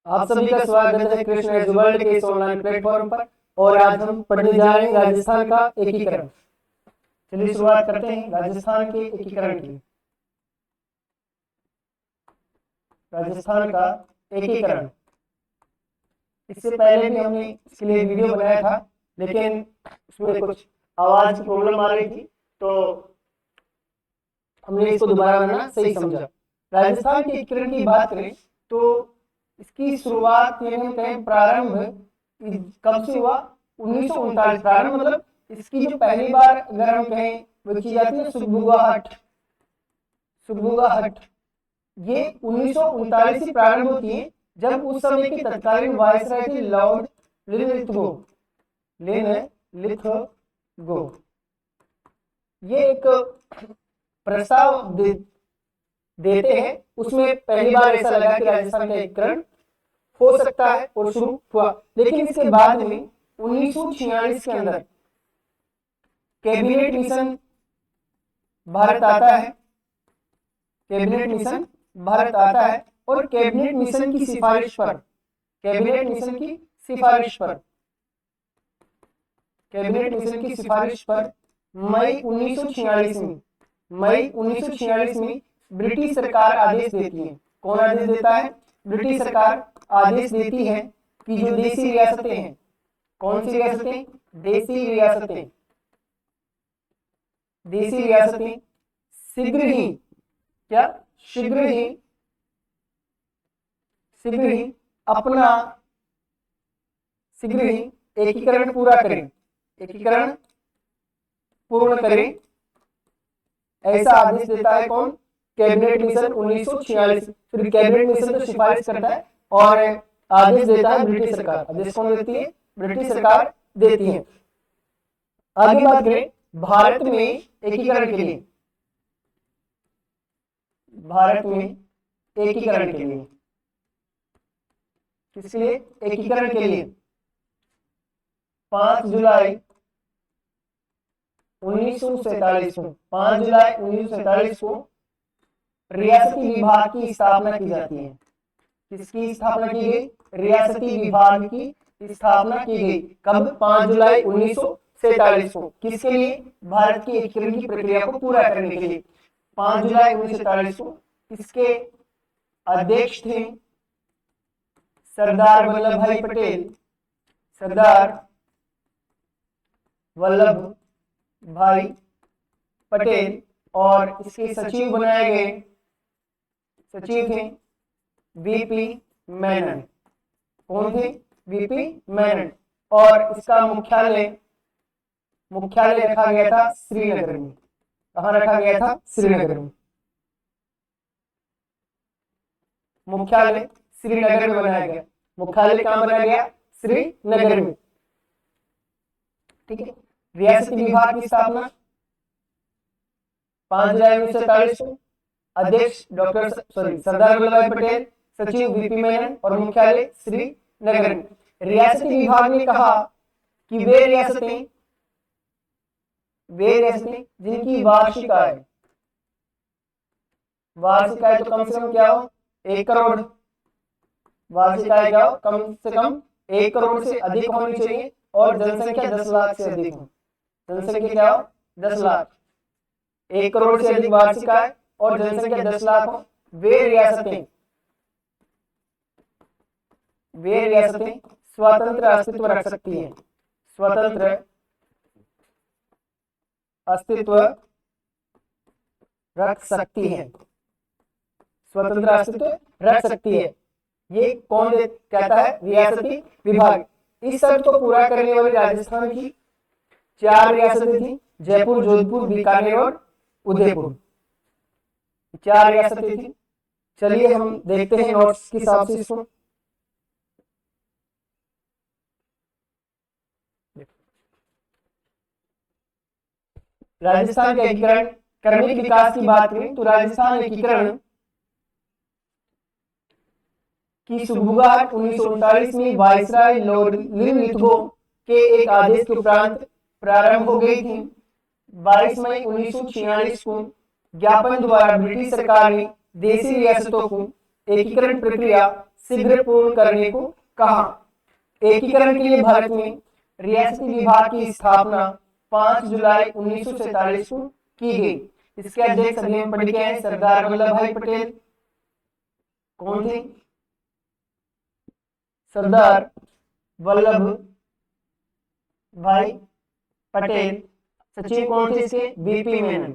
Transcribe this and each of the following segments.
आप सभी का स्वागत है कृष्ण एज वर्ल्ड के इस ऑनलाइन प्लेटफॉर्म पर। और आज हम पढ़ने जा रहे हैं राजस्थान का एकीकरण। चलिए शुरुआत करते हैं राजस्थान के एकीकरण की। राजस्थान का एकीकरण, इससे पहले भी हमने इसके लिए वीडियो बनाया था, लेकिन उसमें कुछ आवाज की प्रॉब्लम आ रही थी, तो हमने इसको दोबारा बनाना सही समझा। राजस्थान के एकीकरण की बात करें तो इसकी शुरुआत यानी हम कहें प्रारंभ कब से हुआ? 1939। प्रारंभ मतलब इसकी जो पहली बार अगर हम कहें वो की जाती है सुखबुगाहट। सुखबुगाहट ये 1939 से प्रारंभ होती है, जब उस समय के तत्कालीन वायसराय थे लॉर्ड लिनलिथगो। लिनलिथगो ये एक प्रस्ताव देते हैं। उसमें पहली बार ऐसा लगा कि राजस्थान का एकीकरण हो सकता है और शुरू हुआ। लेकिन इसके बाद में 1946 के अंदर कैबिनेट मिशन भारत आता है। कैबिनेट मिशन भारत आता है और कैबिनेट मिशन की सिफारिश पर, कैबिनेट मिशन की सिफारिश पर, कैबिनेट मिशन की सिफारिश पर मई 1946 में, मई 1946 में ब्रिटिश सरकार आदेश देती है। कौन आदेश देता है? ब्रिटिश सरकार आदेश देती है कि जो देसी रियासतें हैं, कौन सी रियासतें? देसी रियासतें, देसी रियासतें शीघ्र ही, क्या शीघ्र ही, शीघ्र ही अपना, शीघ्र ही एकीकरण पूरा करें, एकीकरण पूर्ण करें, ऐसा आदेश देता है कौन? Cabinet mission 1946। फिर कैबिनेट मिशन तो सिफारिश करता है और आदेश देता है ब्रिटिश सरकार। आदेश कौन देती है? ब्रिटिश सरकार देती है। आगे बात करें भारत में एकीकरण के लिए, भारत में एकीकरण के लिए, किसके लिए? एकीकरण के लिए 5 जुलाई 1947 को, 5 जुलाई 1947 को रियासती विभाग की स्थापना की जाती है। किसकी स्थापना की गई? रियासती विभाग की स्थापना की गई। कब? 5 जुलाई 1947 को। किसके लिए? भारत की एकीकरण की प्रक्रिया को पूरा करने के लिए 5 जुलाई 1947 को। इसके अध्यक्ष थे सरदार वल्लभ भाई पटेल, सरदार वल्लभ भाई पटेल। और इसके सचिव बनाए गए, सचिव थे वीपी मेनन। कौन थे? वीपी मेनन। और इसका मुख्यालय, मुख्यालय रखा गया था श्रीनगर में। कहाँ रखा गया था? श्रीनगर में। मुख्यालय श्रीनगर में बनाया गया। मुख्यालय कहाँ बनाया गया? श्रीनगर में। ठीक है। रियासती विभाग की स्थापना 5 जुलाई 1947 को। अध्यक्ष डॉक्टर सरदार वल्लभ भाई पटेल, सचिव वीपी मेनन और मुख्यालय श्रीनगर में। रियासती विभाग ने कहा कि वे रियासतें, वे रियासतें जिनकी वार्षिक आय, वार्षिक आय तो कम से कम क्या हो? 1 करोड़। वार्षिक आय क्या हो? कम से कम 1 करोड़ से अधिक होनी चाहिए और जनसंख्या 10 लाख से अधिक हो। जनसंख्या क्या हो? 10 लाख। 1 करोड़ से अधिक वार्षिक आय और जनसंख्या 10 लाख हो। वे रियासतें, वे रियासतें स्वतंत्र अस्तित्व रख सकती हैं। स्वतंत्र अस्तित्व रख सकती है। स्वतंत्र अस्तित्व रख सकती है। ये कौन कहता है? रियासती विभाग। इस शर्त को पूरा करने वाली राजस्थान की 4 रियासतें थी, जयपुर, जोधपुर, बीकानेर और उदयपुर। 4 रियासतें थी। चलिए हम देखते हैं नोट्स के हिसाब से इसको। राजस्थान का एकीकरण, क्रमिक विकास की बात करें तो राजस्थान एकीकरण की सुखबुगाहट 1939 में वायसराय लॉर्ड लिनलिथगो के एक आदेश के उपरांत प्रारंभ हो गई थी। 22 मई 1946 को ज्ञापन द्वारा ब्रिटिश सरकार ने देसी रियासतों को एकीकरण प्रक्रिया शीघ्र पूर्ण करने को कहा। एकीकरण के लिए भारत में रियासती विभाग की स्थापना 5 जुलाई 1947 को की गई। इसके अध्यक्ष अभी हम पढ़ के आए सरदार वल्लभ भाई पटेल। कौन थे? सरदार वल्लभ भाई पटेल। सचिव कौन थे इसके? वीपी मेनन।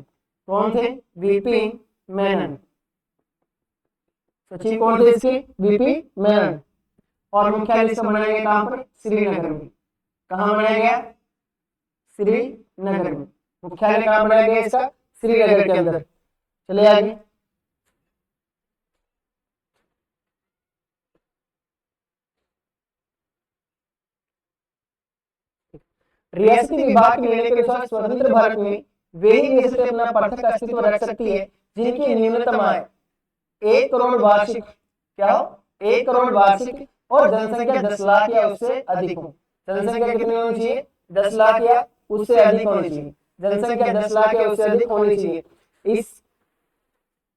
कौन थे? वीपी मेनन। सचिव कौन थे इसके? वीपी मेनन। और मुख्यालय इसका बनाया गया कहां पर? श्रीनगर में। कहां बनाया गया? श्रीनगर में। मुख्यालय कहां बनाया गया इसका? श्रीनगर के अंदर। चले आगे। रियासती विभाग के निर्णय के अनुसार स्वतंत्र भारत में वे ही रियासतें अपना पृथक अस्तित्व रख सकती है जिनकी न्यूनतम आय 1 करोड़ वार्षिक, क्या हो? 1 करोड़ वार्षिक और जनसंख्या 10 लाख या उससे अधिक हो। जनसंख्या कितनी होनी चाहिए? 10 लाख या उससे अधिक होनी चाहिए। जनसंख्या 10 लाख या उससे अधिक होनी चाहिए। इस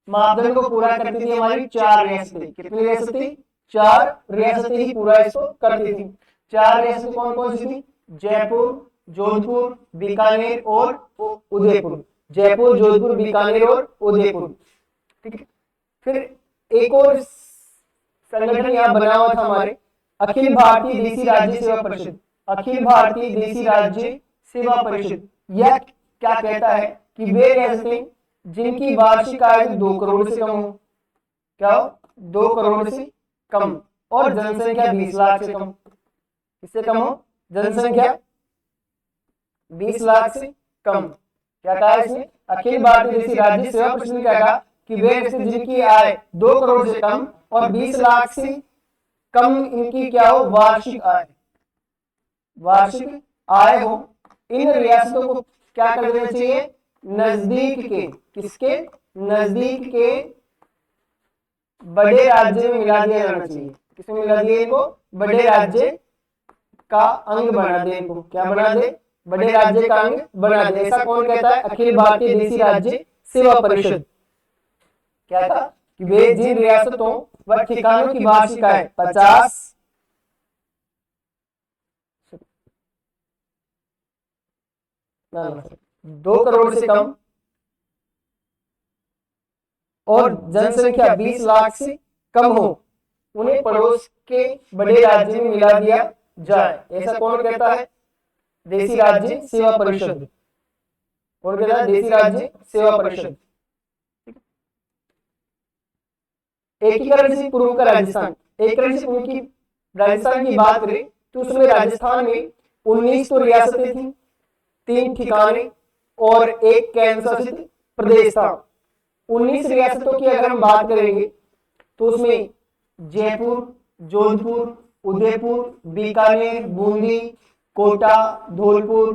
मापदंड को पूरा करती थी हमारी 4 रियासतें। कितनी रियासतें? 4 रियासतें ही पूरा इसको करती थी। 4 रियासतें कौन कौन सी थी? जयपुर, जोधपुर, बीकानेर और उदयपुर। जयपुर, जोधपुर, बीकानेर और उदयपुर। ठीक है। फिर एक और संगठन यहाँ बना हुआ था हमारे, अखिल भारतीय देसी राज्य सेवा परिषद। अखिल भारतीय देसी राज्य सेवा परिषद यह क्या कहता है कि वे रियासतें जिनकी वार्षिक आय 2 करोड़ से कम हो, क्या हो? 2 करोड़ से कम और जनसंख्या 20 लाख से कम। किससे कम हो? जनसंख्या 20 लाख से कम। क्या कहा इसने? अखिल भारतीय देसी राज्य सेवा परिषद ने क्या कहा कि वे रियासतें जिनकी आय 2 करोड़ से कम और 20 लाख से कम इनकी क्या हो? वार्षिक आय, वार्षिक आय हो, इन रियासतों को क्या कर देना चाहिए? नजदीक के, किसके? नजदीक के बड़े राज्य में मिला दिया जाना चाहिए। किसमें मिला दिया इनको? बड़े राज्य का अंग बना दे इनको। क्या बना दे? बड़े राज्य का अंग बना दे। ऐसा कौन कहता है? अखिल भारतीय देसी राज्य सेवा परिषद। क्या था कि वे जिन रियासतों व ठिकानों की वार्षिक आय 2 करोड़ से कम और जनसंख्या 20 लाख से कम हो, उन्हें पड़ोस के बड़े राज्य में मिला दिया जाए। ऐसा कौन कहता है? देसी राज्य सेवा परिषद। कौन कहता है? देसी राज्य सेवा परिषद। एकीकरण से पूर्व का राजस्थान। एकीकरण से पूर्व की राजस्थान की बात करें तो उसमें राजस्थान में 19 तो रियासतें थी, 3 ठिकाने और 1 केंद्र शासित प्रदेश था। 19 रियासतों की अगर हम बात करेंगे तो उसमें जयपुर, जोधपुर, उदयपुर, बीकानेर, बूंदी, कोटा, धौलपुर,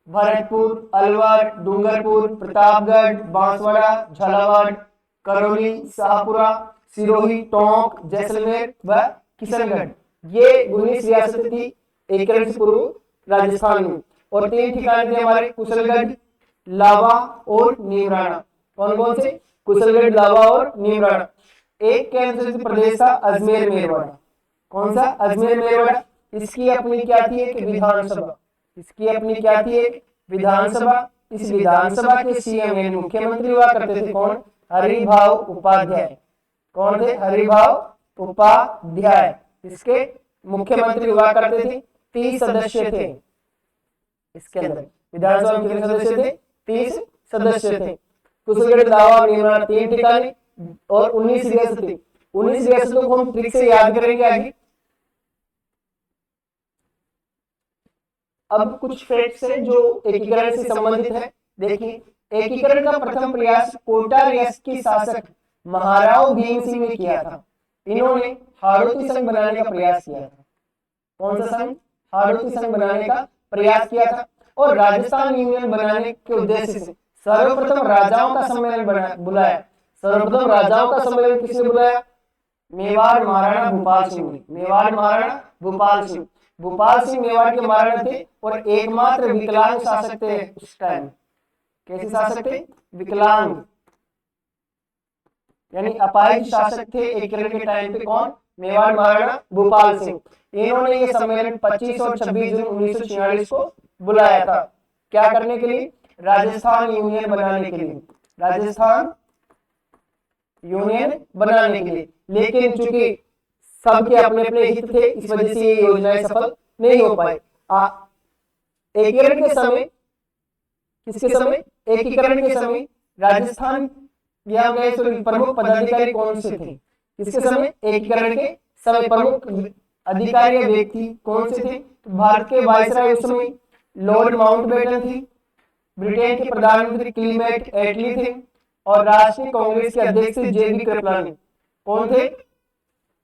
भरतपुर, अलवर, डूंगरपुर, प्रतापगढ़, बांसवाड़ा, झालावाड़, करौली, शाहपुरा, सिरोही, टोंक, जैसलमेर व किशनगढ़, ये 19 रियासतें थी एकीकरण से पूर्व राजस्थान में। और 3 ठिकाने थे हमारे, कुशलगढ़, लावा और नीमराना। कौन कौन से? कुशलगढ़, लावा और नीमराना। 1 केंद्र शासित प्रदेश था अजमेर मेरवाड़ा। कौन सा? अजमेर मेरवाड़ा। इसकी अपनी क्या थी? एक विधानसभा। इसकी अपनी क्या थी? एक विधानसभा। इस विधानसभा के सीएम यानी मुख्यमंत्री हुआ करते थे कौन? हरिभाऊ उपाध्याय। कौन थे? हरिभाऊ उपाध्याय इसके मुख्यमंत्री हुआ करते थे। 30 सदस्य थे इसके अंदर। विधानसभा में कितने सदस्य थे? 30 सदस्य थे। कुशलगढ़, लावा, नीमराना 3 ठिकाने और 19 रियासतें। 19 रियासतों को हम ट्रिक से याद करेंगे आगे। अब कुछ फैक्ट्स हैं जो एकीकरण से संबंधित है। देखिए, एकीकरण का प्रथम प्रयास कोटा रियासत के शासक महाराव भीम सिंह ने किया था। इन्होंने हाड़ौती संघ बनाने का प्रयास किया था। कौन सा संघ? हाड़ौती संघ बनाने का प्रयास किया था। और राजस्थान यूनियन बनाने के उद्देश्य से सर्वप्रथम राजाओं का सम्मेलन बुलाया। सर्वप्रथम राजाओं का सम्मेलन किसने बुलाया? मेवाड़ महाराणा भूपाल सिंह ने। मेवाड़ महाराणा भूपाल सिंह। भूपाल सिंह मेवाड़ के महाराणा थे और एकमात्र विकलांग शासक थे उस टाइम। कैसे शासक थे? विकलांग यानी अपाहिज शासक थे एकीकरण के टाइम पे। कौन? मेवाड़ महाराणा भूपाल सिंह। इन्होंने ये सम्मेलन 25 और 26 जून 1946 को बुलाया था। क्या करने के लिए? राजस्थान यूनियन बनाने के लिए, राजस्थान यूनियन बनाने के लिए। लेकिन चूंकि सबके अपने अपने हित थे, इस वजह से ये योजनाएं सफल नहीं हो पाई। एकीकरण के समय, किसके समय? एकीकरण के समय राजस्थान यहाँ गए तो प्रमुख पदाधिकारी कौन से थे? किसके समय? एकीकरण के समय प्रमुख अधिकारी या व्यक्ति कौन से थे? तो भारत के वायसराय उस समय लॉर्ड माउंटबेटन थी, ब्रिटेन के प्रधानमंत्री क्लीमेट एटली थे, और राष्ट्रीय कांग्रेस के अध्यक्ष जेबी कृपलानी। कौन थे?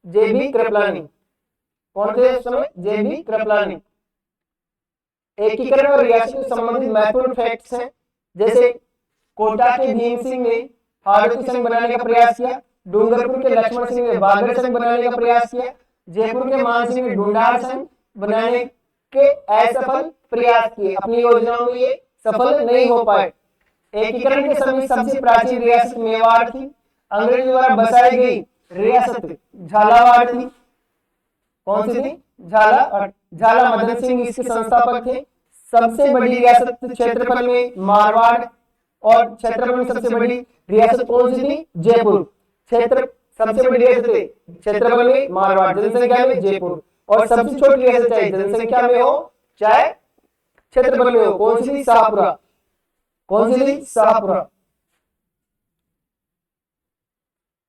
जेबी कृपलानी। कौन थे उस समय? जेबी कृपलानी। एकीकरण और रियासत से संबंधित महत्वपूर्ण फैक्ट्स हैं, जैसे कोटा के भीम सिंह ने हाड़ौती संघ बनाने का प्रयास किया, डूंगरपुर के लक्ष्मण सिंह ने बागड़ संघ बनाने का प्रयास किया, जयपुर के मान सिंह ने ढूंढाड़ संघ बनाने के असफल प्रयास किए। अपनी योजनाओं में ये सफल नहीं हो पाए। एकीकरण के समय सबसे प्राचीन रियासत मेवाड़ थी। अंग्रेजों द्वारा बसाई गई रियासत झालावाड़ थी। कौन सी थी? झाला मदन सिंह इसके संस्थापक थे। सबसे बड़ी रियासत क्षेत्रफल में मारवाड़, और क्षेत्रफल में सबसे बड़ी रियासत कौन सी थी? जयपुर। क्षेत्र सबसे बड़ी रियासत क्षेत्रफल में मारवाड़, जनसंख्या में जयपुर। और सबसे छोटी रियासत चाहे जनसंख्या में हो चाहे क्षेत्रफल में हो, कौन सी थी? शाहपुरा। कौन सी थी? शाहपुरा।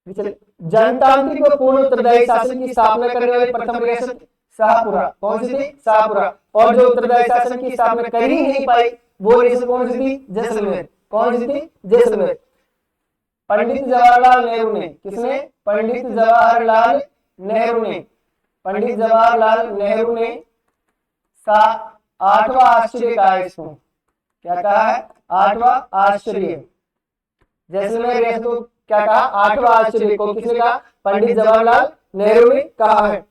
जनतांत्रिक व पूर्ण उत्तरदायी शासन की स्थापना करने वाली प्रथम रियासत शाहपुरा। कौन सी थी? शाहपुरा। और जो उत्तरदायी शासन की स्थापना कर ही नहीं पाई वो रियासत कौन सी थी? जैसलमेर। कौन सी थी? जैसलमेर। पंडित जवाहरलाल नेहरू ने, किसने? पंडित जवाहरलाल नेहरू ने, पंडित जवाहरलाल नेहरू ने 8वां आश्चर्य कहा है इसको। क्या कहा है? 8वां आश्चर्य। जैसलमेर रियासत को क्या कहा? 8वां आश्चर्य को किसने कहा? पंडित जवाहरलाल नेहरू ने कहा है।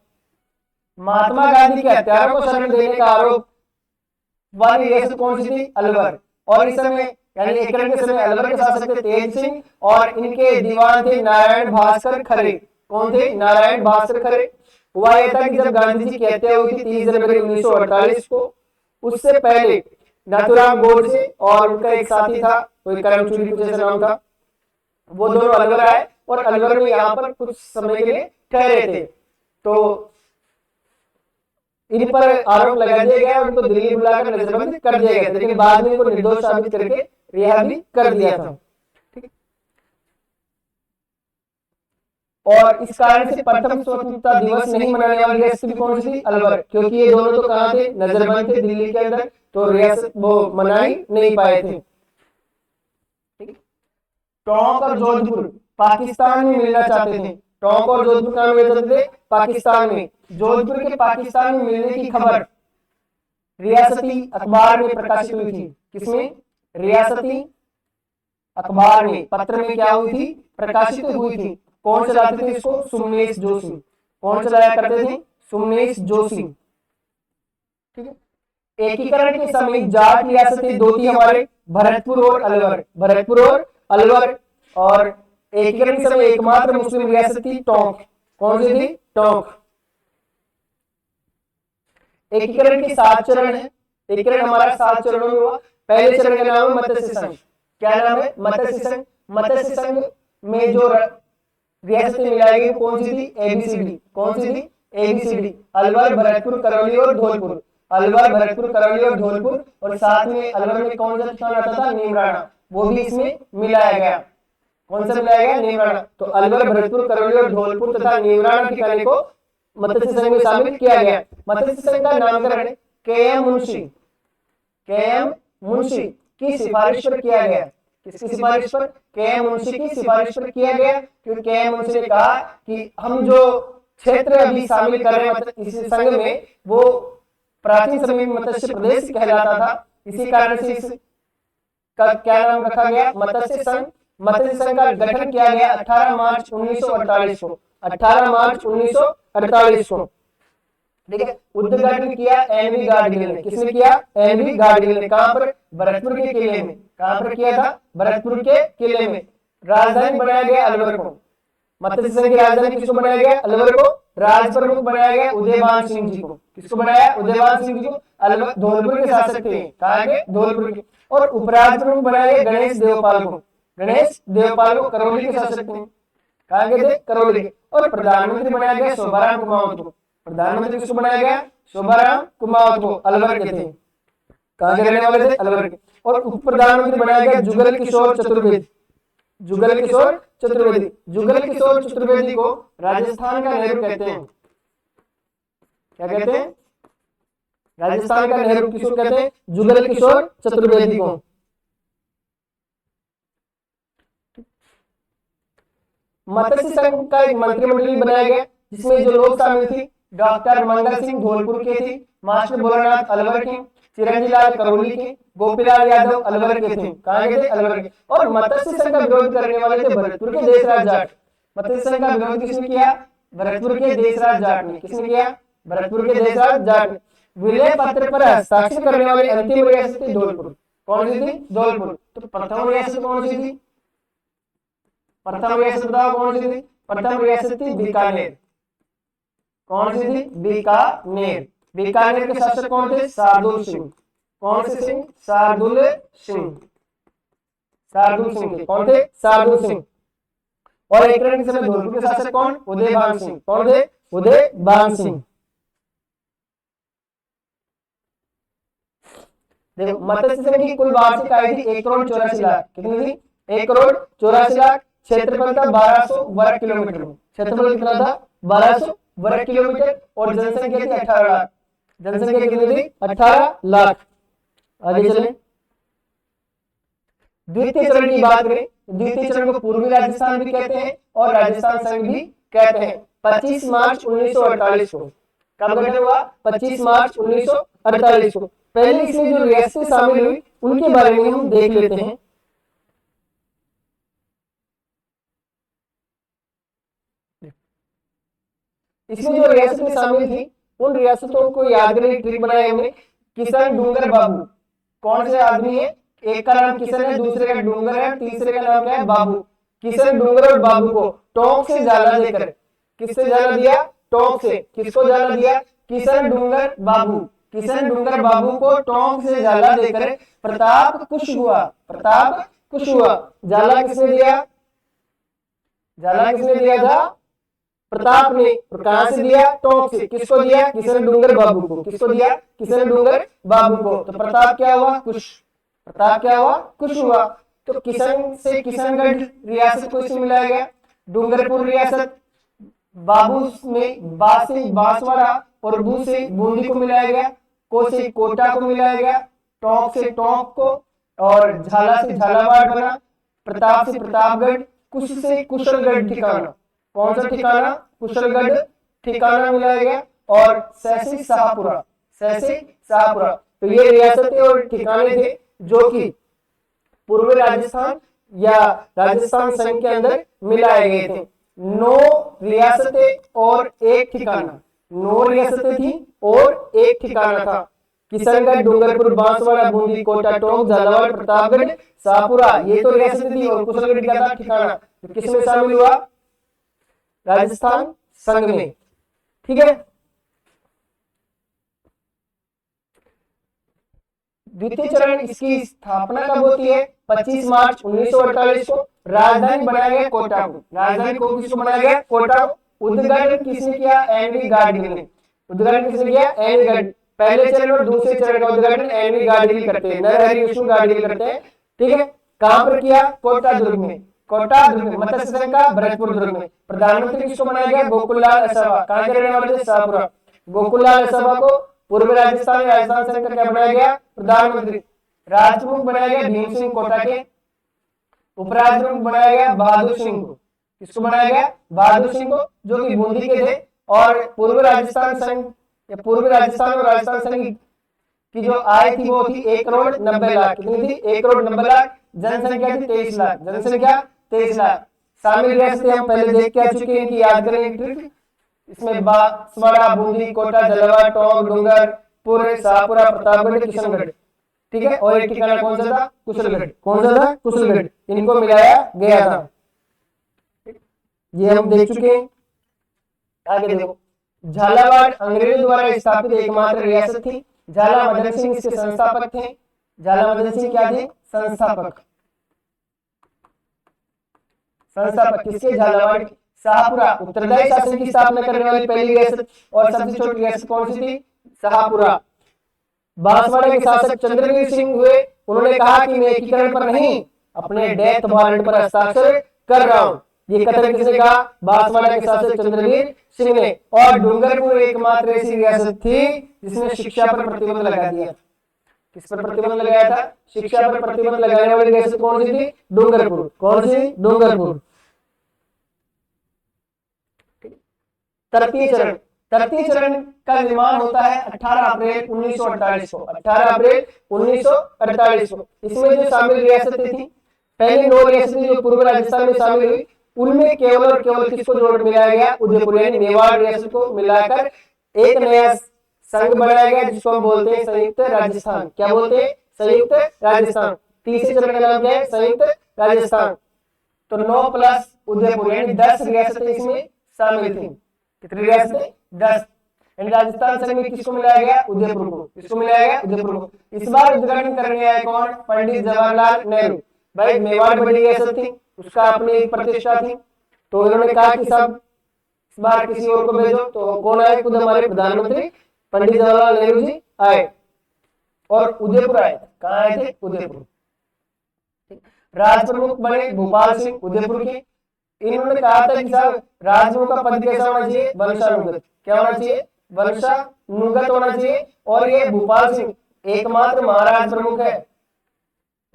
महात्मा गांधी के हत्यारों को शरण देने का आरोप वाली रियासत कौन सी थी? अलवर। और इस समय यानी एकीकरण के समय अलवर के शासक थे तेज सिंह, और इनके दीवान थे नारायण भास्कर खरे। कौन थे? नारायण भास्कर खरे। हुआ यह था कि जब गांधी जी की हत्या हुई थी 30 जनवरी 1948 को, उससे पहले नाथूराम गोडसे और उनका एक साथी था, कोई करमचूरी कुछ ऐसा नाम था, वो दोनों अलवर आए और अलवर में यहाँ पर कुछ समय के लिए ठहरे थे। तो इन पर आरोप लगा दिया गया, उनको दिल्ली बुलाकर नजरबंद कर दिया गया, लेकिन बाद में उनको निर्दोष साबित करके रिहा भी कर दिया था। और इस कारण से प्रथम स्वतंत्रता दिवस नहीं मनाने वाली रियासत भी कौन सी थी? अलवर। क्योंकि ये दोनों तो कहाँ थे? नजरबंद थे दिल्ली के अंदर, तो रियासत वो मना ही नहीं पाए थे। टोंक और जोधपुर पाकिस्तान में मिलना चाहते थे। टोंक और जोधपुर कहाँ मिलना चाहते थे? पाकिस्तान में। जोधपुर के पाकिस्तान में मिलने की खबर रियासती अखबार में प्रकाशित हुई थी। किसमें? रियासती अखबार में, पत्र में क्या हुई थी? प्रकाशित हुई थी। कौन चलाते थे इसको? सुमनेश जोशी। कौन चलाया करते थे? सुमनेश जोशी। ठीक है। एकीकरण के समय जाट रियासतें दो थी हमारे, भरतपुर और अलवर। भरतपुर और अलवर। और एकीकरण के समय एकमात्र मुस्लिम रियासत थी टोंक। कौन सी थी? टोंक। एकीकरण के 7 चरण है। एकीकरण हमारा 7 चरणों में हुआ। पहले चरण का नाम है मत्स्य संघ। क्या नाम है? मत्स्य संघ। मत्स्य संघ में जो रियासतें मिलाई गई कौन सी थी? एबीसीडी। कौन सी थी? एबीसीडी। अलवर, भरतपुर, करौली और धौलपुर। अलवर, भरतपुर, करौली और धौलपुर। और साथ में अलवर में कौन सा ठिकाना आता था? नीमराणा। वो भी इसमें मिलाया गया। कौन सा मिलाया गया? नीमराणा। तो अलवर, भरतपुर, करौली और धौलपुर तथा नीमराणा ठिकाने को मत्स्य संघ में शामिल किया गया। मत्स्य संघ का नामकरण के.एम. मुंशी, के.एम. मुंशी की सिफारिश पर किया गया। किसकी सिफारिश पर? के.एम. मुंशी की सिफारिश पर किया गया, क्योंकि के.एम. मुंशी ने कहा कि हम जो क्षेत्र अभी शामिल कर रहे हैं इस संघ में, वो प्राचीन समय में मत्स्य प्रदेश कहलाता था। इसी कारण से इस का क्या नाम रखा गया? मत्स्य संघ। मत्स्य संघ का गठन किया गया 18 मार्च 1948 को। 18 मार्च 1948 को। ठीक है। उद्घाटन किया एनवी गाडगिल ने। किसने किया? एनवी गाडगिल ने। कहां पर? भरतपुर के किले में। कहां पर किया था? भरतपुर के किले में। राजधानी बनाया गया अलवर को। मत्स्य संघ की राजधानी किसको बनाया गया? अलवर को राज प्रमुख बनाया गया उदयभान सिंह जी को। किसको बनाया? उदयभान सिंह जी को। धौलपुर के शासक थे, कहाँ के? धौलपुर के। और उपराज प्रमुख बनाया गया गणेश देवपाल को। गणेश देवपाल को करौली के शासक थे, कहाँ के थे? करौली के। और प्रधानमंत्री बनाया गया शोभाराम कुमावत को। प्रधानमंत्री किसको बनाया गया? शोभाराम कुमावत को, अलवर के थे। कहाँ के रहने वाले थे? अलवर के। और उप प्रधानमंत्री बनाया गया जुगल किशोर चतुर्वेदी। जुगल किशोर चतुर्वेदी। जुगल किशोर चतुर्वेदी को राजस्थान का नेहरू कहते हैं। क्या कहते हैं? राजस्थान का नेहरू किसको कहते हैं? जुगल किशोर चतुर्वेदी को। मत्स्य संघ का एक मंत्रिमंडल बनाया गया, जिसमें जो लोग शामिल थी, डॉक्टर मंगल सिंह धौलपुर के थे, मास्टर भोलानाथ अलवर के, चिरंजी लाल करौली के, गोपीलाल यादव अलवर के थे। कहाँ के थे? अलवर के। और मत्स्य संघ का विरोध करने वाले थे भरतपुर के देशराज जाट। मत्स्य संघ का विरोध किसने किया? भरतपुर के देशराज जाट ने। किसने किया? भरतपुर के देशराज जाट ने। विलय पत्र पर हस्ताक्षर करने वाली अंतिम रियासत थी धौलपुर। कौन सी थी? धौलपुर। तो प्रथम रियासत कौन सी थी? प्रथम रियासत बताओ कौन सी थी? प्रथम रियासत थी बीकानेर। कौन सी थी? बीकानेर। बीकानेर के शासक कौन थे? शार्दुल सिंह। कौन से सिंह? शार्दुल सिंह। शार्दुल सिंह थे। कौन थे? शार्दुल सिंह। और एक के समय धौलपुर के शासक कौन? उदयभान सिंह। कौन थे? उदयभान सिंह। देखो, मत्स्य संघ की कुल वार्षिक आय थी 1,84,00,000। कितनी थी? 1,84,00,000। क्षेत्रफल था 1200 वर्ग किलोमीटर। क्षेत्रफल कितना था? 1200 वर्ग किलोमीटर। और जनसंख्या थी 18 लाख। जनसंख्या कितनी थी? 18 लाख। आगे चले, द्वितीय चरण की बात करें। द्वितीय चरण को पूर्वी राजस्थान भी कहते हैं और राजस्थान संघ भी कहते हैं। 25 मार्च 1948 को कब गठन हुआ? 25 मार्च 1948 को। पहले इसमें जो रियासतें शामिल हुई उनके बारे में हम देख लेते हैं। इसमें जो रियासतें शामिल थी उन रियासतों को याद करने की ट्रिक बनाई हमने। किशन डूंगर बाबू कौन से आदमी है? एक का नाम किशन है, दूसरे का डूंगर है, तीसरे का नाम क्या है? बाबू। किशन डूंगर और बाबू को टोंक से जाला देकर, किससे जाला दिया? टोंक से। किसको जाला दिया? किशन डूंगर बाबू। किशन डूंगर बाबू को टोंक से जाला देकर प्रताप कुश हुआ। प्रताप कुश हुआ। जाला किसने दिया? जाला किसने दिया था? प्रताप ने। और कहां से दिया? टोंक से। किसको दिया? किशन डूंगर बाबू को। किसको दिया? किशन डूंगर बाबू को। तो प्रताप क्या हुआ? कुश। प्रताप क्या हुआ? कुश हुआ। तो किशन से किशनगढ़ रियासत को इसमें मिलाया गया। डूंगरपुर रियासत, बाबू में बा से बांसवाड़ा और बू से बूंदी को मिलाया गया। को से कोटा को मिलाया गया। टोंक से टोंक को और झाला से झालावाड़ बना। प्रताप से प्रतापगढ़, कुश से कुशलगढ़ ठिकाना। कौन सा ठिकाना? कुशलगढ़ ठिकाना मिलाया गया। और सै से शाहपुरा। सै से शाहपुरा। तो ये रियासतें और ठिकाने थे जो कि पूर्वी राजस्थान या राजस्थान संघ के अंदर मिलाए गए थे। 9 रियासतें और एक ठिकाना। 9 रियासतें थी और एक ठिकाना था। किशनगढ़, डूंगरपुर, बांसवाड़ा, बूंदी, कोटा, टोंक, झालावाड़, प्रतापगढ़, शाहपुरा, ये तो रियासतें थी। और कुशलगढ़ क्या था? ठिकाना। तो किसमें शामिल हुआ? राजस्थान संघ में। ठीक है। द्वितीय चरण इसकी स्थापना कब होती है? 25 मार्च 1948 को। राजधानी बनाया गया कोटा को। राजधानी को किसको बनाया गया? कोटा को। उद्घाटन किसने किया? एनवी गाडगिल ने। उद्घाटन किसने किया? एनवी गाडगिल। पहले चरण और दूसरे चरण का उद्घाटन एनवी गाडगिल करते हैं, नरहरि विष्णु गाडगिल करते हैं। ठीक है। कहां पर किया? कोटा दुर्ग में। कोटा दुर्ग में। मत्स्य संघ का भरतपुर दुर्ग में। प्रधानमंत्री किसको बनाया गया? गोकुललाल असावा। कहां के रहने वाले थे? शाहपुरा। गोकुललाल असावा को पूर्व राजस्थान में राजस्थान संघ का क्या बनाया गया? प्रधानमंत्री। राजप्रमुख बनाया गया भीम सिंह कोटा के। उपराजप्रमुख बनाया गया बहादुर सिंह को। किसको बनाया गया? बहादुर सिंह को, जो कि बूंदी के थे। और पूर्व राजस्थान संघ या पूर्व राजस्थान और राजस्थान संघ की जो आय थी वो थी 1,90,00,000। कितनी थी? 1,90,00,000। जनसंख्या थी 23 लाख। जनसंख्या 23 लाख। शामिल रियासतें हम पहले देख के आ चुके हैं, इनकी याद करें ट्रिक। इसमें बांसवाड़ा, बूंदी, कोटा, झालावाड़, टोंक, डूंगरपुर, शाहपुरा, प्रतापगढ़, किशनगढ़। ठीक है। और एक ठिकाना कौन सा था? कुशलगढ़। कौन सा था? कुशलगढ़। इनको मिलाया गया था। ये हम देख चुके हैं। आगे देखो, झालावाड़ अंग्रेजों द्वारा स्थापित एकमात्र रियासत थी। झाला मदन सिंह इसके संस्थापक थे। झाला मदन सिंह क्या थे? संस्थापक। संस्थापक किसके? झालावाड़। शाहपुरा उत्तरदायी शासन की स्थापना करने वाली पहली रियासत और सबसे छोटी रियासत कौन सी थी? शाहपुरा। बांसवाड़ा के शासक चंद्रवीर सिंह हुए। उन्होंने कहा कि मैं एकीकरण पर नहीं, अपने डेथ वारंट पर हस्ताक्षर कर रहा हूं। ये कथन किसने कहा? बांसवाड़ा के शासक चंद्रवीर सिंह ने। और डूंगरपुर एकमात्र ऐसी रियासत थी जिसने शिक्षा पर प्रतिबंध लगा दिया। किस पर प्रतिबंध लगाया था? शिक्षा पर प्रतिबंध लगाने वाली रियासत कौन सी थी? डूंगरपुर। कौन सी? डूंगरपुर। तृतीय चरण। तृतीय चरण का निर्माण होता है 18 अप्रैल 1948 को। 18 अप्रैल 1948 को। इसमें जो शामिल रियासतें थी, पहले 9 रियासतें जो पूर्व राजस्थान में शामिल हुई, उनमें केवल और केवल किसको जोड़ मिलाया गया? उदयपुर यानी मेवाड़ रियासत को मिलाकर एक नया संघ बनाया गया जिसको हम बोलते हैं संयुक्त राजस्थान। क्या बोलते हैं? संयुक्त राजस्थान। तीसरे चरण का नाम क्या है? संयुक्त राजस्थान। तो 9 प्लस उदयपुर यानी 10 रियासतें इसमें शामिल थी। कितनी रियासतें? 10। राजस्थान संघ में किसको मिलाया गया? उदयपुर को। किसको मिलाया गया? उदयपुर को। इस बार उद्घाटन करने आए कौन? पंडित जवाहरलाल नेहरू। भाई मेवाड़ बड़ी रियासत थी, उसका अपनी एक प्रतिष्ठा थी, तो उन्होंने कहा कि सब इस बार किसी और को भेजो। तो कौन आए? खुद हमारे प्रधानमंत्री पंडित जवाहरलाल नेहरू जी आए और उदयपुर आए। कहाँ आए थे? उदयपुर। राज प्रमुख बने भोपाल सिंह उदयपुर के। इन्होंने कहा था कि साहब राजप्रमुख का पद कैसा होना चाहिए? वंशानुगत। क्या होना चाहिए? वंशानुगत होना चाहिए। और ये भोपाल सिंह एकमात्र महाराज प्रमुख है।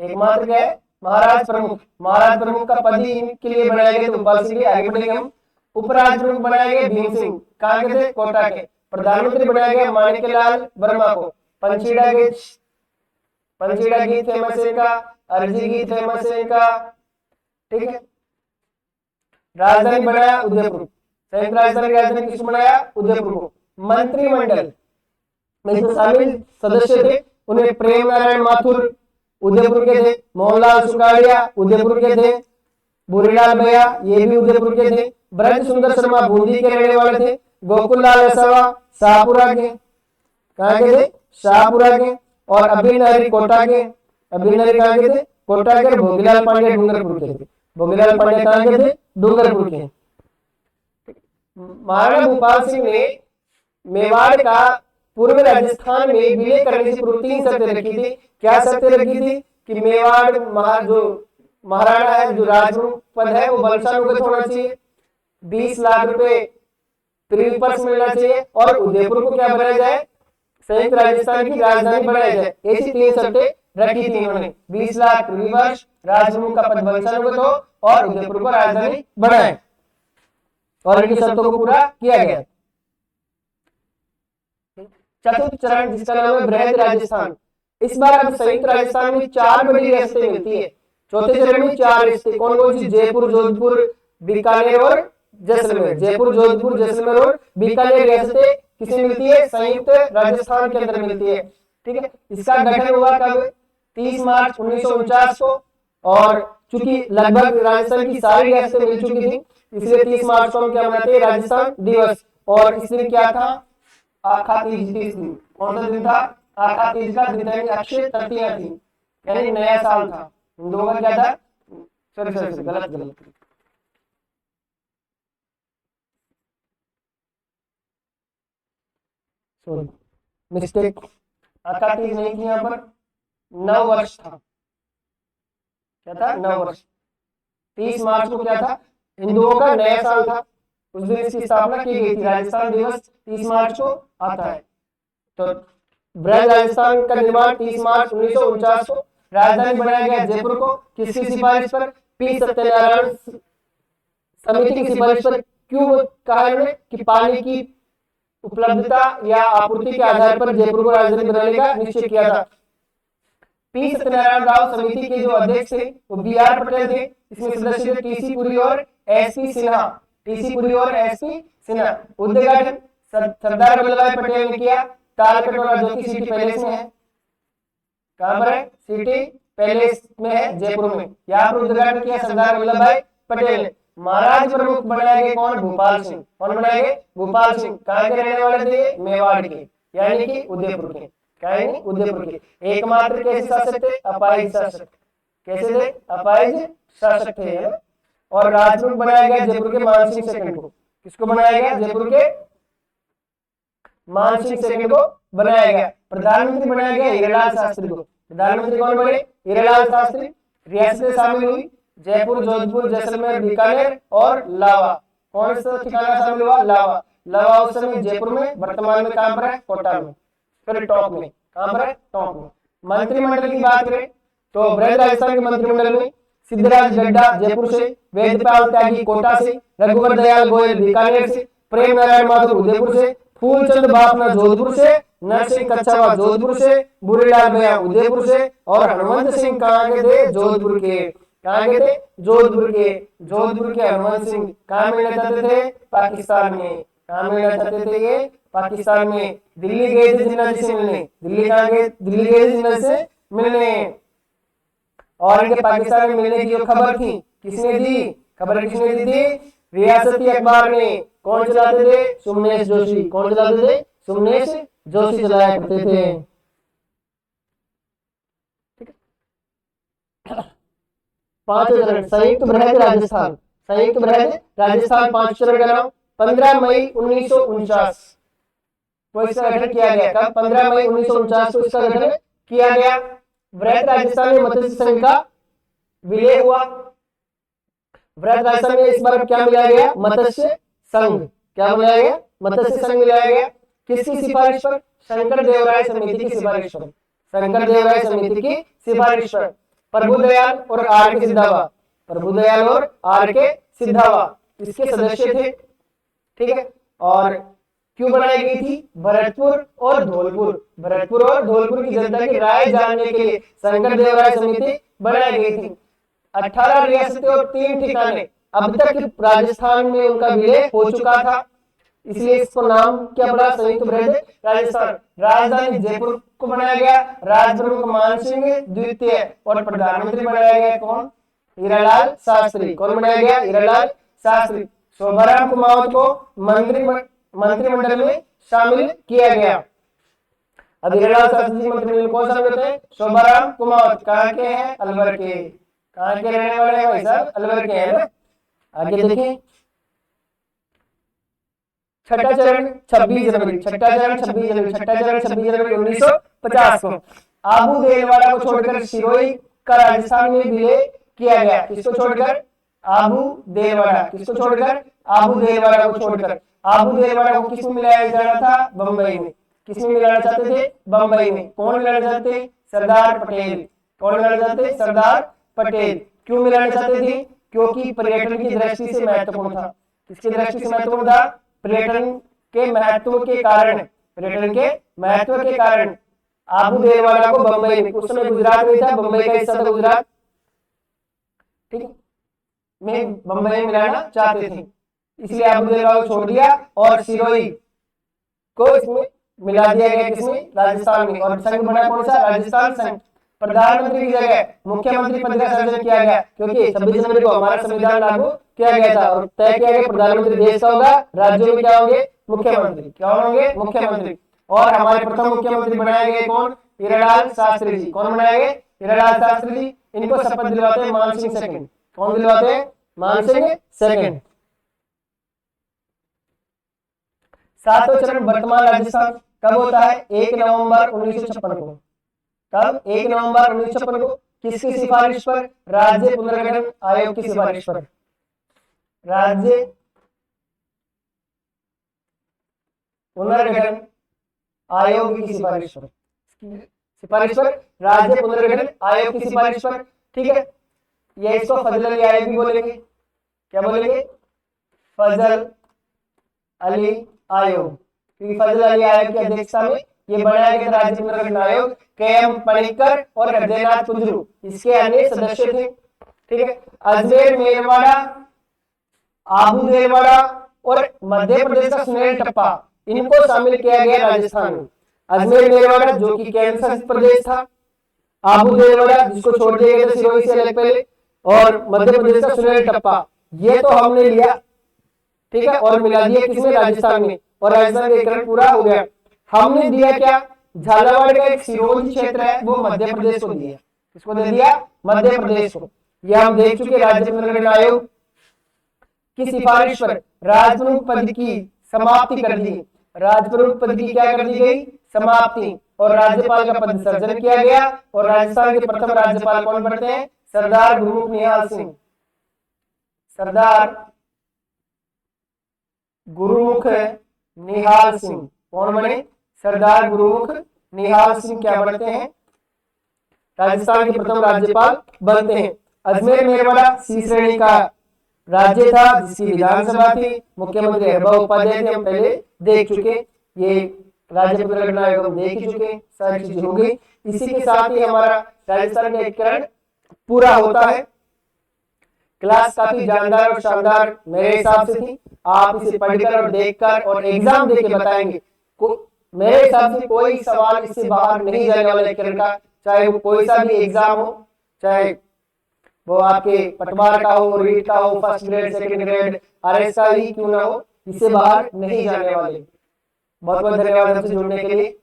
एकमात्र क्या है? महाराज प्रमुख। महाराज प्रमुख का पद ही इनके लिए बनाया गया। तो भोपाल सिंह के आगे बढ़ेंगे हम। उपराज प्रमुख बनाए गए भीम सिंह। कहाँ के थे? कोटा के। प्रधानमंत्री बनाया गया माणिक्यलाल वर्मा को। पंचीड़ा गीत फेमस है इनका। अर्जी गीत फेमस है इनका। ठीक है। राजधानी बनाया उदयपुर। संयुक्त राजधानी किसको बनाया? उदयपुर को। मंत्रिमंडल में जो शामिल सदस्य थे उन्हें प्रेम नारायण माथुर उदयपुर के थे, मोहनलाल सुखाड़िया उदयपुर के थे, भूरीलाल भैया ये भी उदयपुर के थे, ब्रज सुंदर शर्मा बूंदी के रहने वाले थे, गोकुललाल असावा शाहपुरा के। कहाँ के थे? शाहपुरा के। और अभिन्न हरि कोटा के। अभिन्न हरि कहाँ के थे? कोटा के। भोगीलाल पांडे डूंगरपुर के थे। भोगीलाल पांडे कहाँ के थे? डूंगरपुर के। महाराणा भूपाल सिंह ने मेवाड़ का पूर्व राजस्थान में विलय करने से पूर्व 3 शर्तें रखी थी। क्या शर्तें रखी थी? कि मेवाड़ जो महाराणा है, जो राजप्रमुख पद है, वो वंशानुगत होना चाहिए, 20 लाख रुपए प्रीपर्स मिलना चाहिए, और उदयपुर को क्या बनाया जाए? संयुक्त राजस्थान की राजधानी बनाया जाए। ऐसी 3 शर्तें रखी थी इन्होंने। 20 लाख प्रीवर्ष, राजप्रमुख का पद वंशानुगत हो और उदयपुर को राजधानी बनाए, और इनकी शर्तों को पूरा किया गया। चतुर्थ चरण जिसका नाम है बृहद राजस्थान। इस बार अब संयुक्त राजस्थान में 4 बड़ी रियासतें मिलती है। चौथे चरण में 4 रियासतें कौन कौन सी? जयपुर, जोधपुर, बीकानेर और जैसलमेर। जयपुर, जोधपुर, जैसलमेर और बीकानेर रियासतें किसे मिलती है? संयुक्त राजस्थान के अंदर मिलती है। ठीक है। इसका गठन हुआ कब? 30 मार्च 1949 को। और चूंकि लगभग राजस्थान की सारी रियासतें मिल चुकी थी, इसलिए 30 मार्च को हम क्या मनाते हैं? राजस्थान दिवस। और इस दिन क्या था? आखा तीज दिन। कौन सा दिन था? आखा तीज का दिन था, अक्षय तृतीया थी, यानी नया साल था। हिंदुओं का क्या था? सॉरी गलत सॉरी मिस्टेक। आखा तीज नहीं थी, यहाँ पर नव वर्ष था। क्या था? नव वर्ष। 30 मार्च को क्या था? हिंदुओं का नया साल था। उस दिन इसकी स्थापना की गई थी। राजस्थान दिवस 30 मार्च को आता है। तो बृहद राजस्थान का निर्माण 30 मार्च 1949 को। राजधानी बनाया गया जयपुर को। किसकी सिफारिश पर? पी सत्यनारायण समिति की सिफारिश पर। क्यों कहा इन्होंने? कि पानी की उपलब्धता या आपूर्ति के आधार पर जयपुर को राजधानी बनाने का निश्चय किया था। पी सत्यनारायण राव समिति के जो अध्यक्ष थे वो BR पटेल थे। इसमें सदस्य थे TC पुरी और SP सिन्हा। TC पुरी और SP सिन्हा। उद्घाटन सरदार वल्लभ भाई पटेल ने किया। तालकटोरा जो कि सिटी पैलेस में है। कहां पर है? सिटी पैलेस में है, जयपुर में। यहाँ पर उद्घाटन किया सरदार वल्लभ भाई पटेल ने। महाराज प्रमुख बनाए गए कौन? भूपाल सिंह। कौन बनाए गए? भूपाल सिंह। कहाँ के रहने वाले थे? मेवाड़ के, यानी कि उदयपुर के। कहेंगे उदयपुर के। एकमात्र कैसे शासक थे? अपाहिज शासक। कैसे थे? अपाहिज शासक थे, है ना। और राजप्रमुख बनाया गया जयपुर के मानसिंह सेकंड को। किसको बनाया गया? जयपुर के मानसिंह सेकंड को बनाया गया। प्रधानमंत्री बनाया गया हीरालाल शास्त्री को। प्रधानमंत्री कौन बने? हीरालाल शास्त्री। रियासतें शामिल हुई जयपुर, जोधपुर, जैसलमेर, बीकानेर और लावा। कौन सा ठिकाना शामिल हुआ? लावा। लावा उस समय जयपुर में, वर्तमान में कहां पर है? कोटा में। फिर टॉप में, कहां पर है? टॉप में। मंत्रिमंडल की बात करें तो बृहद राजस्थान के मंत्रिमंडल में सिद्धराज गड्ढा जयपुर से, वेदपाल त्यागी कोटा से, रघुवर दयाल गोयल बीकानेर से, प्रेम नारायण माथुर उदयपुर से, फूलचंद बाफना जोधपुर से, नरसिंह कच्छावा जोधपुर से, बुरीलाल भैया उदयपुर से और हनुमंत सिंह कहाँ के थे? जोधपुर के। कहाँ के थे? जोधपुर के। जोधपुर के हनुमंत सिंह कहाँ मिलना चाहते थे? पाकिस्तान में। कहाँ मिलना चाहते थे ये? पाकिस्तान में। दिल्ली गए थे जिन्ना जी से मिलने। दिल्ली कहाँ गए? दिल्ली गए थे जिन्ना से मिलने। और इनके पाकिस्तान में मिलने की जो खबर थी किसने दी? खबर किसने दी थी? रियासती अखबार ने। कौन चलाते थे? सुमनेश जोशी। कौन चलाते थे? सुमनेश जोशी चलाया करते थे। पांचवें चरण संयुक्त बृहद राजस्थान। संयुक्त बृहद राजस्थान पांच चरण का नाम 15 मई 1949 को इसका गठन किया गया। कब? 15 मई 1949 को इसका गठन किया गया। बृहद राजस्थान में मत्स्य संघ का विलय हुआ। बृहद राजस्थान में इस बार क्या मिलाया गया? मत्स्य संघ। क्या मिलाया गया? मत्स्य संघ मिलाया गया। किसकी सिफारिश पर? शंकर देवराय समिति की सिफारिश पर। शंकर देवराय समिति की सिफारिश पर प्रभुदयाल और आर के सिद्धावा। प्रभुदयाल और आर के सिद्धावा इसके सदस्य थे। ठीक है। और क्यों बनाई गई थी? भरतपुर और धौलपुर। भरतपुर और धौलपुर की जनता की राय जानने के लिए शंकर देवराय समिति बनाई गई थी। 18 रियासतें और 3 ठिकाने अब तक राजस्थान में उनका विलय हो चुका था, इसलिए इसको नाम क्या पड़ा? संयुक्त बृहद राजस्थान। राजधानी जयपुर को बनाया गया। राजप्रमुख मानसिंह द्वितीय और प्रधानमंत्री बनाया गया कौन? हीरालाल शास्त्री। कौन बनाया गया? हीरालाल शास्त्री। शोभाराम कुमावत को मंत्रिमंडल में शामिल किया गया। अब हीरालाल शास्त्री मंत्रिमंडल कौन शामिल होते हैं? शोभाराम कुमावत। कहाँ के हैं? अलवर के। कहाँ के रहने वाले हैं भाई साहब? अलवर के हैं ना। आगे देखें, छठा चरण 26 जनवरी। छठा चरण 26 जनवरी। छठा चरण 26 जनवरी 1950 को आबू देलवाड़ा को छोड़कर सिरोही का राजस्थान में विलय किया गया। किसको छोड़कर? आबू देलवाड़ा। किसको छोड़कर? आबू देलवाड़ा को छोड़कर। आबू देलवाड़ा को किसमें मिलाया जाना था? बंबई में। किसमें मिलाना चाहते थे? बंबई में। कौन मिलाना चाहते थे? सरदार पटेल। कौन मिलाना चाहते थे? सरदार पटेल। क्यों मिलाना चाहते थे? क्योंकि पर्यटन की दृष्टि से महत्वपूर्ण था। किसकी दृष्टि से महत्वपूर्ण था? पर्यटन के महत्व के कारण। पर्यटन के महत्व के कारण आबू देलवाड़ा को बंबई में, उस समय गुजरात में था, बंबई का हिस्सा था गुजरात, ठीक में, बंबई में मिलाना चाहते थे, इसलिए आबू देलवाड़ा को छोड़ दिया और सिरोही को इसमें मिला दिया गया। किसमें? राजस्थान में। और संघ बना कौन सा? राजस्थान संघ। प्रधानमंत्री की जगह मुख्यमंत्री पद का सृजन किया गया, क्योंकि 26 जनवरी को हमारा संविधान लागू किया गया था और तय किया गया प्रधानमंत्री देश का होगा, राज्यों में क्या होंगे? मुख्यमंत्री। क्या होंगे? मुख्यमंत्री। और हमारे प्रथम मुख्यमंत्री बनाए गए कौन? हीरालाल शास्त्री जी। कौन बनाए गए? हीरालाल शास्त्री जी। इनको शपथ दिलवाते हैं मानसिंह सेकंड। कौन दिलवाते हैं? मानसिंह सेकंड। सातवां चरण वर्तमान राजस्थान कब होता है? 1 नवंबर 1956 को। कब? 1 नवंबर 1956 को। किसकी सिफारिश पर? राज्य पुनर्गठन आयोग की सिफारिश पर। राज्य पुनर्गठन आयोग की सिफारिश पर। सिफारिश पर, राज्य पुनर्गठन आयोग की सिफारिश पर। ठीक है। ये इसको फजल अली आयोग भी बोलेंगे। क्या बोलेंगे? फजल अली आयोग, क्योंकि फजल अली आयोग की अध्यक्षता में ये बनाया गया था राज्य पुनर्गठन आयोग। के.एम. पणिक्कर और हृदयनाथ कुंजरू इसके अन्य सदस्य थे। ठीक है। अजमेर, मेरवाड़ा, आबू देलवाड़ा और मध्य प्रदेश का सुनेल टप्पा, इनको शामिल किया गया राजस्थान में। अजमेर मेरवाड़ा जो कि केंद्र शासित प्रदेश था, आबू देलवाड़ा जिसको छोड़ दिया गया था सिरोही से अलग पहले, और मध्य प्रदेश का सुनेल टप्पा ये तो हमने लिया, ठीक है, और मिला दिया किसमें, राजस्थान में, और राजस्थान का एकीकरण पूरा हो गया। हमने दिया क्या, झालावाड़ का एक सिरोंज क्षेत्र है वो मध्य प्रदेश को दिया, किसको दे दिया, मध्य प्रदेश को। ये हम देख चुके, राज्य पुनर्गठन आयोग की सिफारिश पर राजप्रमुख पद की समाप्ति कर दी, राजप्रमुख पद की क्या कर दी गई, समाप्ति, और राज्यपाल का पद सर्जन किया गया। और राजस्थान के प्रथम राज्यपाल कौन बनते हैं, सरदार गुरुमुख निहाल सिंह, सरदार गुरुमुख निहाल सिंह कौन बने, सरदार गुरुमुख निहाल सिंह क्या बनते हैं, राजस्थान के प्रथम राज्यपाल बनते हैं। अजमेर मेरवाड़ा सी श्रेणी का राज्य था जिसकी विधानसभा थी, मुख्यमंत्री हरबा उपाध्याय थे, हम पहले देख चुके, ये राज्य पुनर्गठन आयोग हम देख चुके, सारी चीजें हो गई। इसी के साथ ही हमारा राजस्थान का एकीकरण पूरा होता है। क्लास काफी जानदार और शानदार मेरे हिसाब से थी, आप इसे पढ़कर और देखकर और एग्जाम देके बताएंगे। मेरे हिसाब से कोई सवाल इससे बाहर नहीं जाने वाला एकीकरण का, चाहे वो कोई सा भी एग्जाम हो, चाहे वो आपके पटवार का हो, रीट का हो, first grade, second grade, RS का ही क्यों ना हो, इससे बाहर नहीं जाने वाले। बहुत बहुत धन्यवाद हमसे जुड़ने के लिए।